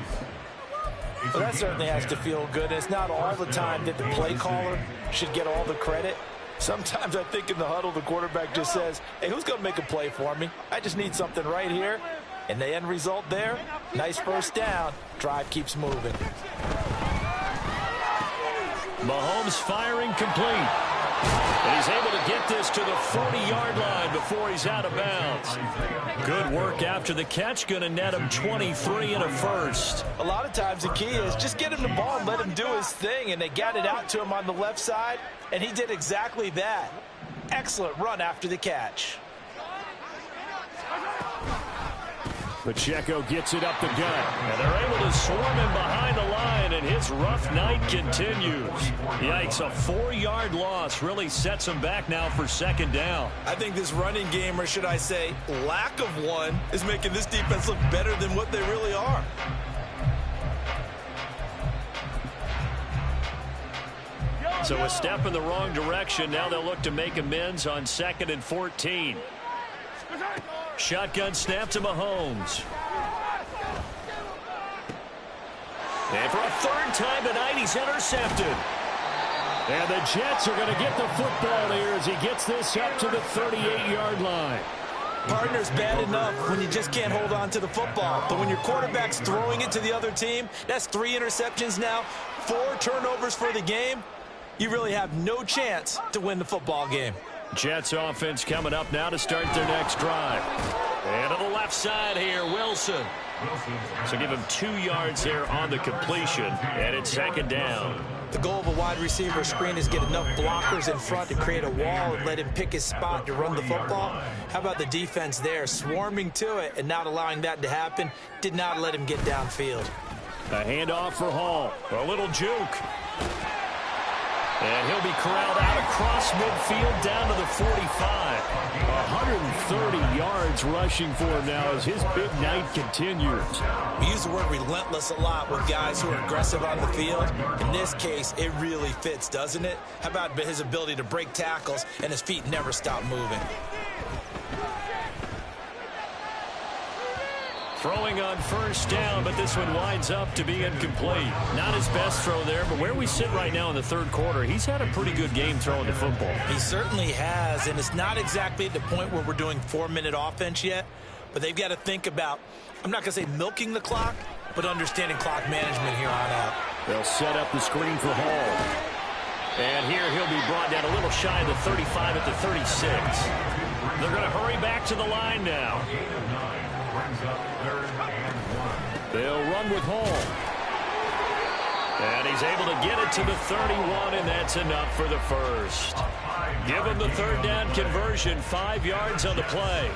Well, that certainly has to feel good. It's not all the time that the play caller should get all the credit. Sometimes I think in the huddle, the quarterback just says, hey, who's going to make a play for me? I just need something right here. And the end result there, nice first down. Drive keeps moving. Mahomes firing complete. And he's able to get this to the 40-yard line before he's out of bounds. Good work after the catch. Going to net him 23 and a first. A lot of times the key is just get him the ball and let him do his thing. And they got it out to him on the left side. And he did exactly that. Excellent run after the catch. Pacheco gets it up the gut, and they're able to swarm him behind the line, and his rough night continues. Yikes, a 4-yard loss really sets him back now for second down. I think this running game, or should I say lack of one, is making this defense look better than what they really are. So a step in the wrong direction. Now they'll look to make amends on 2nd and 14. Shotgun snap to Mahomes. And for a third time tonight, he's intercepted. And the Jets are going to get the football here as he gets this up to the 38-yard line. Partner's bad enough when you just can't hold on to the football. But when your quarterback's throwing it to the other team, that's 3 interceptions now, 4 turnovers for the game. You really have no chance to win the football game. Jets offense coming up now to start their next drive. And to the left side here, Wilson. So give him 2 yards there on the completion, and it's second down. The goal of a wide receiver screen is get enough blockers in front to create a wall and let him pick his spot to run the football. How about the defense there, swarming to it and not allowing that to happen? Did not let him get downfield. A handoff for Hall. A little juke. And he'll be corralled out across midfield down to the 45. 130 yards rushing for him now as his big night continues. We use the word relentless a lot with guys who are aggressive on the field. In this case, it really fits, doesn't it? How about his ability to break tackles and his feet never stop moving? Throwing on first down, but this one winds up to be incomplete. Not his best throw there, but where we sit right now in the third quarter, he's had a pretty good game throwing the football. He certainly has, and it's not exactly at the point where we're doing 4-minute offense yet, but they've got to think about, I'm not going to say milking the clock, but understanding clock management here on out. They'll set up the screen for Hall. And here he'll be brought down a little shy of the 35 at the 36. They're going to hurry back to the line now. They'll run with Hall. And he's able to get it to the 31, and that's enough for the first. Give him the third down conversion, 5 yards on the play.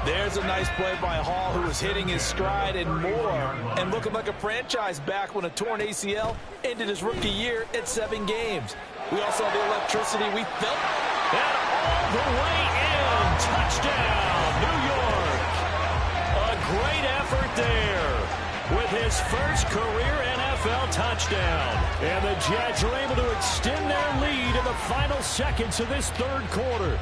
There's a nice play by Hall, who was hitting his stride and more, and looking like a franchise back when a torn ACL ended his rookie year at 7 games. We all saw the electricity we felt. And all the way in, touchdown, New York. A great effort there with his first career NFL touchdown. And the Jets are able to extend their lead in the final seconds of this third quarter.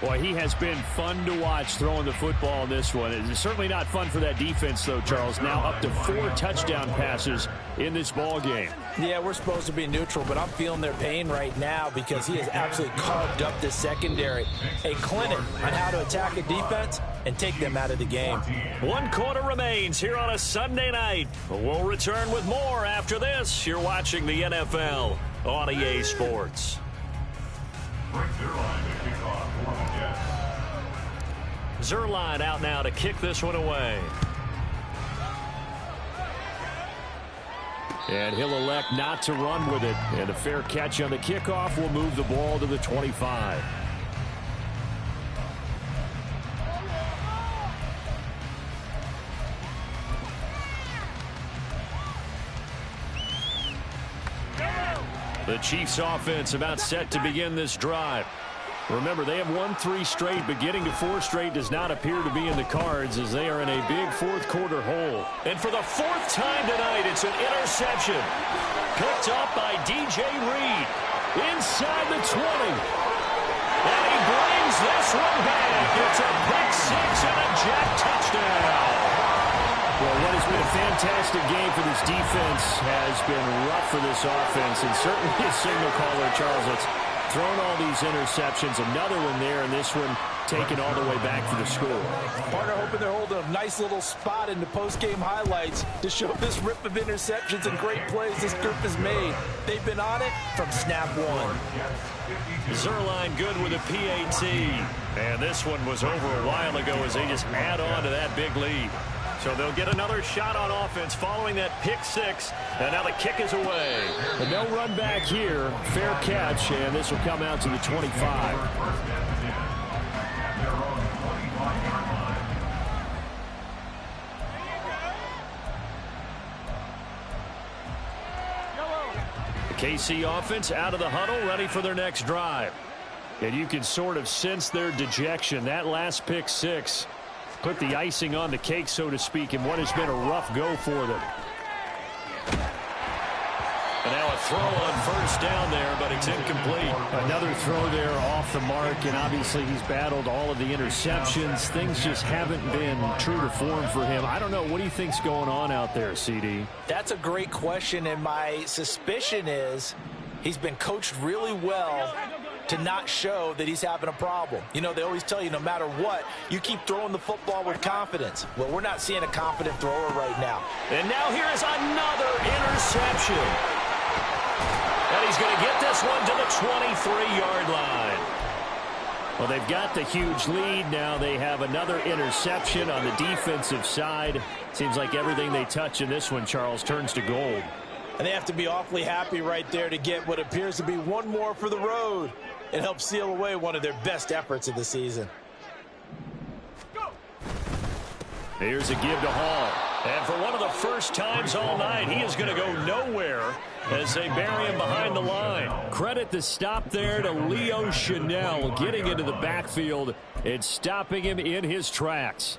Boy, he has been fun to watch throwing the football in this one. It's certainly not fun for that defense, though, Charles. Now up to 4 touchdown passes in this ball game. Yeah, we're supposed to be neutral, but I'm feeling their pain right now because he has absolutely carved up this secondary. A clinic on how to attack a defense and take them out of the game. 1 quarter remains here on a Sunday night. We'll return with more after this. You're watching the NFL on EA Sports. Zuerlein out now to kick this one away. And he'll elect not to run with it. And a fair catch on the kickoff will move the ball to the 25. The Chiefs offense about set to begin this drive. Remember, they have won 3 straight, but getting to 4 straight does not appear to be in the cards as they are in a big fourth quarter hole. And for the 4th time tonight, it's an interception. Picked up by DJ Reed inside the 20. And he brings this one back. It's a pick 6 and a jack touchdown. Well, what has been a fantastic game for this defense has been rough for this offense, and certainly a signal caller, Charles, that's thrown all these interceptions. Another one there, and this one taken all the way back for the score. Partner hoping they're holding a nice little spot in the post-game highlights to show this rip of interceptions and great plays this group has made. They've been on it from snap one. Zuerlein good with a PAT. And this one was over a while ago as they just add on to that big lead. So they'll get another shot on offense following that pick 6. And now the kick is away. And they'll run back here. Fair catch, and this will come out to the 25. The KC offense out of the huddle, ready for their next drive. And you can sort of sense their dejection. That last pick 6 put the icing on the cake, so to speak, in what has been a rough go for them. And now a throw on first down there, but it's incomplete. Another throw there off the mark, and obviously he's battled all of the interceptions. Things just haven't been true to form for him. I don't know. What do you think's going on out there, CD? That's a great question, and my suspicion is he's been coached really well to not show that he's having a problem. You know, they always tell you no matter what, you keep throwing the football with confidence. Well, we're not seeing a confident thrower right now. And now here is another interception. And he's going to get this one to the 23-yard line. Well, they've got the huge lead. Now they have another interception on the defensive side. Seems like everything they touch in this one, Charles, turns to gold. And they have to be awfully happy right there to get what appears to be one more for the road. It helps seal away one of their best efforts of the season. Here's a give to Hall. And for one of the first times all night, he is going to go nowhere as they bury him behind the line. Credit the stop there to Leo Chanel getting into the backfield and stopping him in his tracks.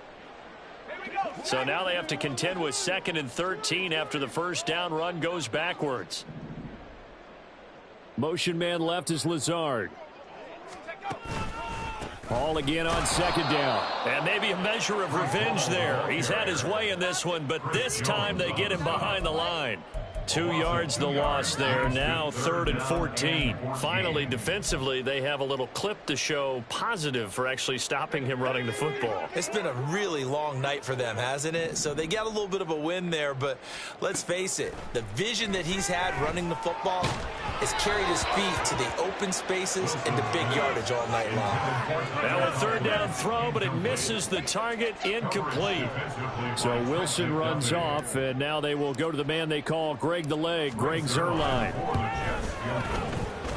So now they have to contend with 2nd and 13 after the first down run goes backwards. Motion man left is Lazard. Hall again on 2nd down. And maybe a measure of revenge there. He's had his way in this one, but this time they get him behind the line. 2 yards the loss there. Now 3rd and 14. Finally, defensively, they have a little clip to show positive for actually stopping him running the football. It's been a really long night for them, hasn't it? So they got a little bit of a win there, but let's face it, the vision that he's had running the football has carried his feet to the open spaces and the big yardage all night long. Now a 3rd down throw, but it misses the target, incomplete. So Wilson runs off, and now they will go to the man they call Greg the Leg, Greg Zuerlein.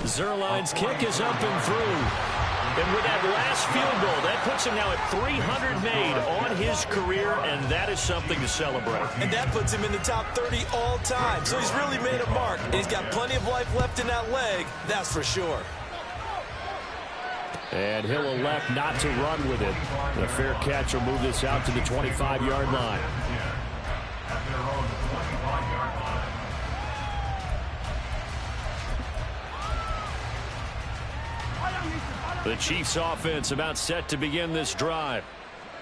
Zuerlein's kick is up and through. And with that last field goal, that puts him now at 300 made on his career, and that is something to celebrate. And that puts him in the top 30 all time. So he's really made a mark, and he's got plenty of life left in that leg, that's for sure. And he'll elect not to run with it. The fair catch will move this out to the 25-yard line. The Chiefs offense about set to begin this drive.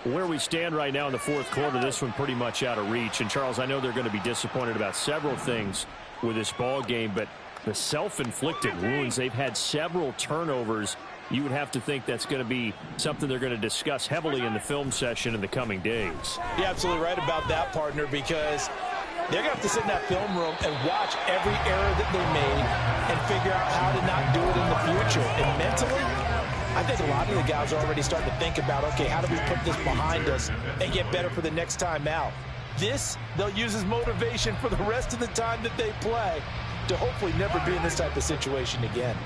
Where we stand right now in the 4th quarter, this one pretty much out of reach. And, Charles, I know they're going to be disappointed about several things. with this ball game, but the self-inflicted wounds, they've had several turnovers. You would have to think that's going to be something they're going to discuss heavily in the film session in the coming days. You're absolutely right about that, partner, because they're going to have to sit in that film room and watch every error that they made and figure out how to not do it in the future. And mentally, I think a lot of the guys are already starting to think about, okay, how do we put this behind us and get better for the next time out? This, they'll use as motivation for the rest of the time that they play to hopefully never be in this type of situation again.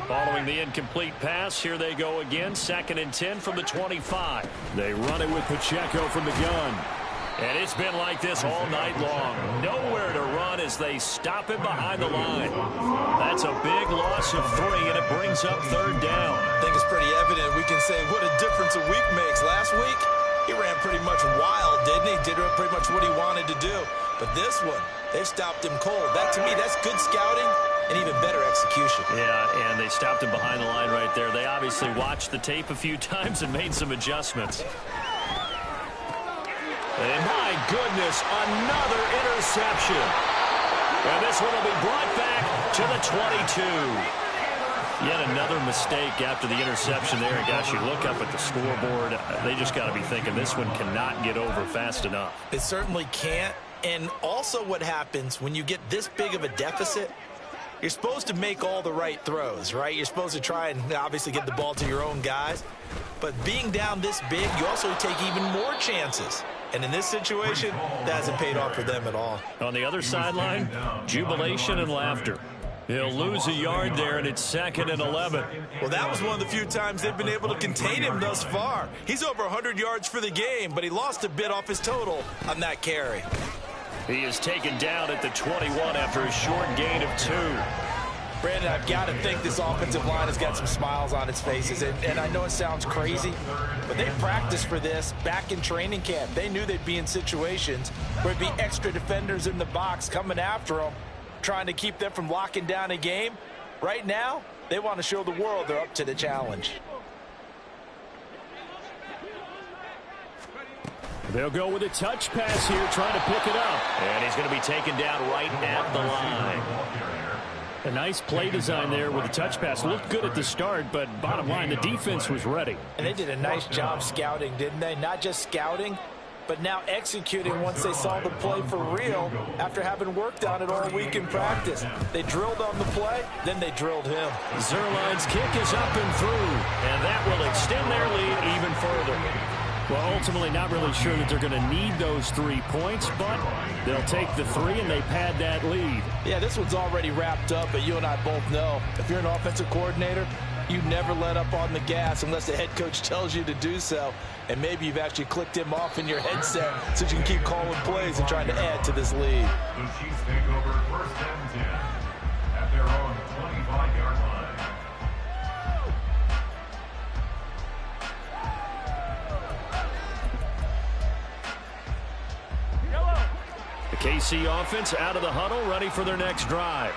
Following the incomplete pass, here they go again. 2nd and 10 from the 25. They run it with Pacheco from the gun. And it's been like this all night long. Nowhere to run as they stop him behind the line. That's a big loss of 3, and it brings up 3rd down. I think it's pretty evident. We can say what a difference a week makes. Last week, he ran pretty much wild, didn't he? Did pretty much what he wanted to do. But this one, they stopped him cold. That, to me, that's good scouting and even better execution. Yeah, and they stopped him behind the line right there. They obviously watched the tape a few times and made some adjustments. And my goodness, another interception. And this one will be brought back to the 22. Yet another mistake after the interception there. And gosh, you look up at the scoreboard, they just got to be thinking this one cannot get over fast enough. It certainly can't. And also what happens when you get this big of a deficit, you're supposed to make all the right throws, right? You're supposed to try and obviously get the ball to your own guys. But being down this big, you also take even more chances. And in this situation, that hasn't paid off for them at all. On the other sideline, jubilation and laughter. He'll lose a yard there, and it's 2nd and 11. Well, that was one of the few times they've been able to contain him thus far. He's over 100 yards for the game, but he lost a bit off his total on that carry. He is taken down at the 21 after a short gain of 2. Brandon, I've got to think this offensive line has got some smiles on its faces. And I know it sounds crazy, but they practiced for this back in training camp. They knew they'd be in situations where it'd be extra defenders in the box coming after them, trying to keep them from locking down a game. Right now, they want to show the world they're up to the challenge. They'll go with a touch pass here, trying to pick it up. And he's going to be taken down right at the line. A nice play design there with the touch pass. Looked good at the start, but bottom line, the defense was ready. And they did a nice job scouting, didn't they? Not just scouting, but now executing once they saw the play for real after having worked on it all week in practice. They drilled on the play, then they drilled him. Zuerlein's kick is up and through, and that will extend their lead even further. Well, ultimately not really sure that they're going to need those 3 points, but they'll take the 3 and they pad that lead. Yeah, this one's already wrapped up, but you and I both know if you're an offensive coordinator, you never let up on the gas unless the head coach tells you to do so. And maybe you've actually clicked him off in your headset so you can keep calling plays and trying to add to this lead. The Chiefs take over 1st and 10 at their own 25-yard line. The KC offense out of the huddle, ready for their next drive.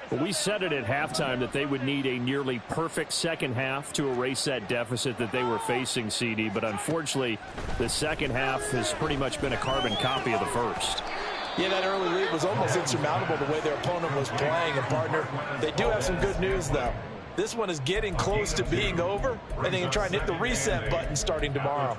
Well, we said it at halftime that they would need a nearly perfect second half to erase that deficit that they were facing, CD. But unfortunately, the second half has pretty much been a carbon copy of the first. Yeah, that early lead was almost insurmountable the way their opponent was playing. And, partner, they do have some good news, though. This one is getting close to being over, and they can try and hit the reset button starting tomorrow.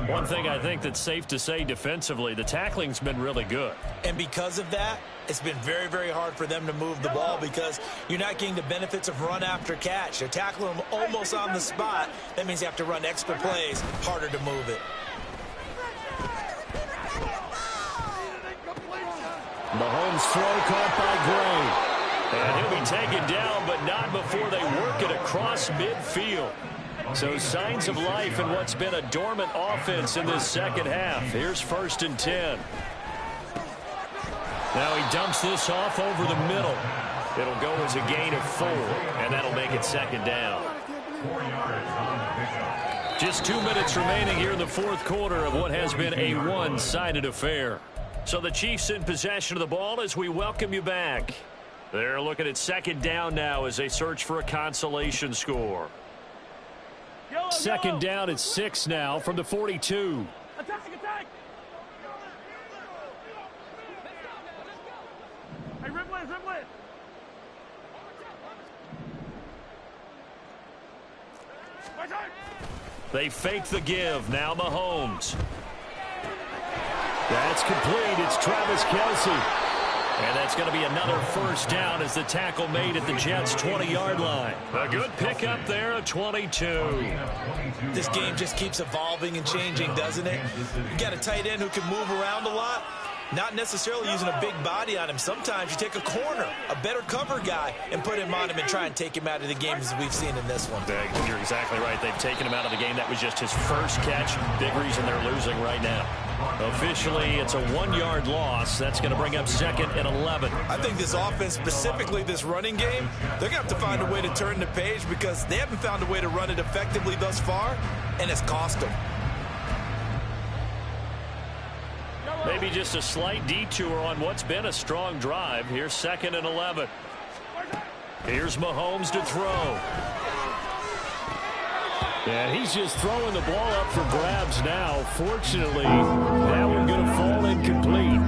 One thing I think that's safe to say defensively, the tackling's been really good. And because of that, it's been very, very hard for them to move the ball because you're not getting the benefits of run after catch. They're tackling them almost on the spot. That means you have to run extra plays, harder to move it. Mahomes' throw caught by Gray. And he'll be taken down, but not before they work it across midfield. So signs of life in what's been a dormant offense in this second half. Here's 1st and 10. Now he dumps this off over the middle. It'll go as a gain of 4, and that'll make it 2nd down. 4 yards on the pickup. Just 2 minutes remaining here in the 4th quarter of what has been a one-sided affair. So the Chiefs in possession of the ball as we welcome you back. They're looking at 2nd down now as they search for a consolation score. 2nd down at 6 now from the 42. Attack! Hey, Ripley, They fake the give. Now Mahomes. That's complete. It's Travis Kelce. And that's going to be another first down as the tackle made at the Jets' 20-yard line. A good pickup there, a 22. This game just keeps evolving and changing, doesn't it? You got a tight end who can move around a lot. Not necessarily using a big body on him. Sometimes you take a corner, a better cover guy, and put him on him and try and take him out of the game as we've seen in this one. You're exactly right. They've taken him out of the game. That was just his first catch. Big reason they're losing right now. Officially, it's a 1-yard loss. That's going to bring up 2nd and 11. I think this offense, specifically this running game, they're going to have to find a way to turn the page because they haven't found a way to run it effectively thus far, and it's cost them. Maybe just a slight detour on what's been a strong drive. Here's 2nd and 11. Here's Mahomes to throw. And he's just throwing the ball up for grabs now. Fortunately, that one going to fall incomplete.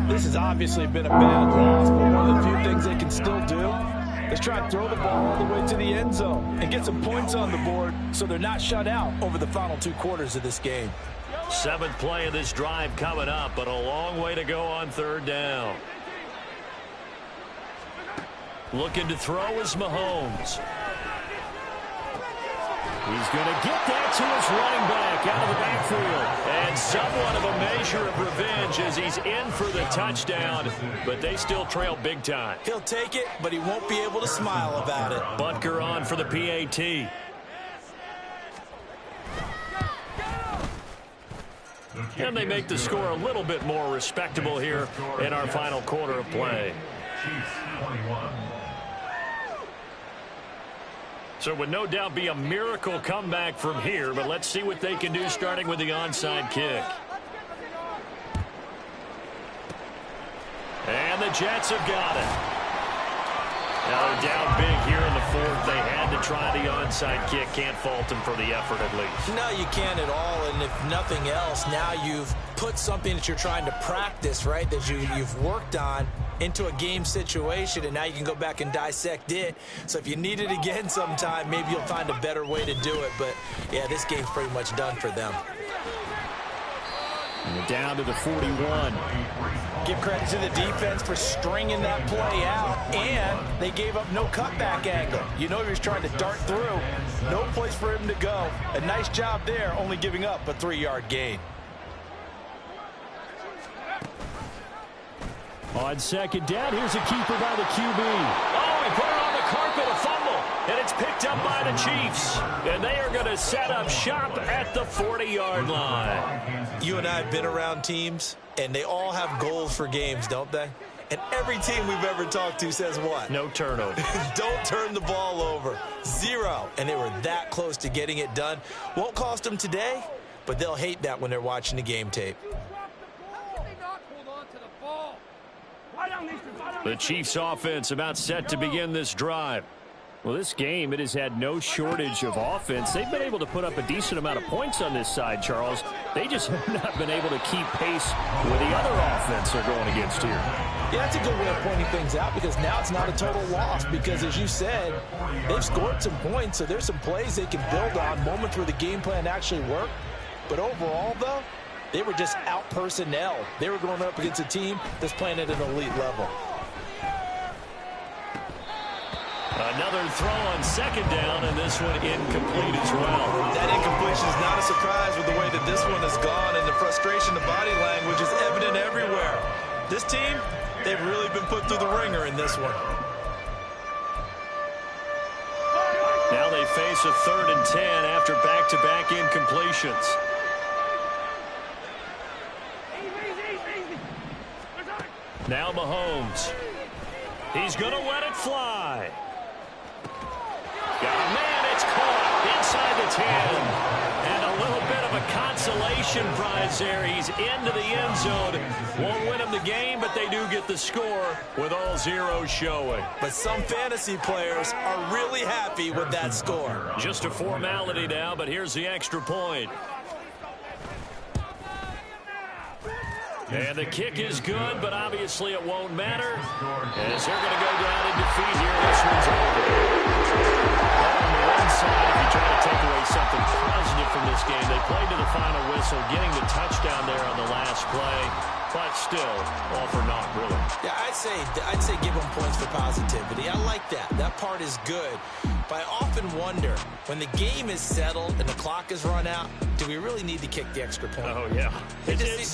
This has obviously been a bad loss, but one of the few things they can still do is try and throw the ball all the way to the end zone and get some points on the board so they're not shut out over the final 2 quarters of this game. 7th play of this drive coming up, but a long way to go on 3rd down. Looking to throw is Mahomes. He's going to get that to his running back out of the backfield. And somewhat of a measure of revenge as he's in for the touchdown, but they still trail big time. He'll take it, but he won't be able to smile about it. Butker on for the PAT. And they make the score a little bit more respectable here in our final quarter of play. So it would no doubt be a miracle comeback from here, but let's see what they can do starting with the onside kick. And the Jets have got it. Now they're down big here in the 4th. They had to try the onside kick. Can't fault them for the effort at least. No, you can't at all. And if nothing else, now you've put something that you're trying to practice, right, that you've worked on into a game situation, and now you can go back and dissect it. So if you need it again sometime, maybe you'll find a better way to do it. But, yeah, this game's pretty much done for them. And we're down to the 41. Give credit to the defense for stringing that play out, and they gave up no cutback angle. You know he was trying to dart through. No place for him to go. A nice job there, only giving up a 3-yard gain. On 2nd down, here's a keeper by the QB. Oh, he put it on the carpet, a fumble, and it's picked up by the Chiefs. And they are going to set up shop at the 40-yard line. You and I have been around teams, and they all have goals for games, don't they? And every team we've ever talked to says what? No turnover. Don't turn the ball over. 0. And they were that close to getting it done. Won't cost them today, but they'll hate that when they're watching the game tape. The Chiefs offense about set to begin this drive. Well, this game, it has had no shortage of offense. They've been able to put up a decent amount of points on this side, Charles. They just have not been able to keep pace with the other offense they're going against here. Yeah, that's a good way of pointing things out because now it's not a total loss because, as you said, they've scored some points, so there's some plays they can build on, moments where the game plan actually worked. But overall, though, they were just out-personnel. They were going up against a team that's playing at an elite level. Another throw on 2nd down, and this one incomplete as well. That incompletion is not a surprise with the way that this one has gone, and the frustration, the body language is evident everywhere. This team, they've really been put through the ringer in this one. Now they face a 3rd and 10 after back-to-back incompletions. Now Mahomes. He's going to let it fly. Got a man, it's caught inside the 10. And a little bit of a consolation prize there. He's into the end zone. Won't win him the game, but they do get the score with all zeros showing. But some fantasy players are really happy with that score. Just a formality now, but here's the extra point. And the kick is good, but obviously it won't matter as they're going to go down in defeat here. This one's over. On the one side, if you try to take away something positive from this game, they played to the final whistle, getting the touchdown there on the last play, but still, all for naught, really. Yeah, I'd say give them points for positivity. I like that. That part is good. But I often wonder, when the game is settled and the clock is run out, do we really need to kick the extra point? Oh, yeah. It just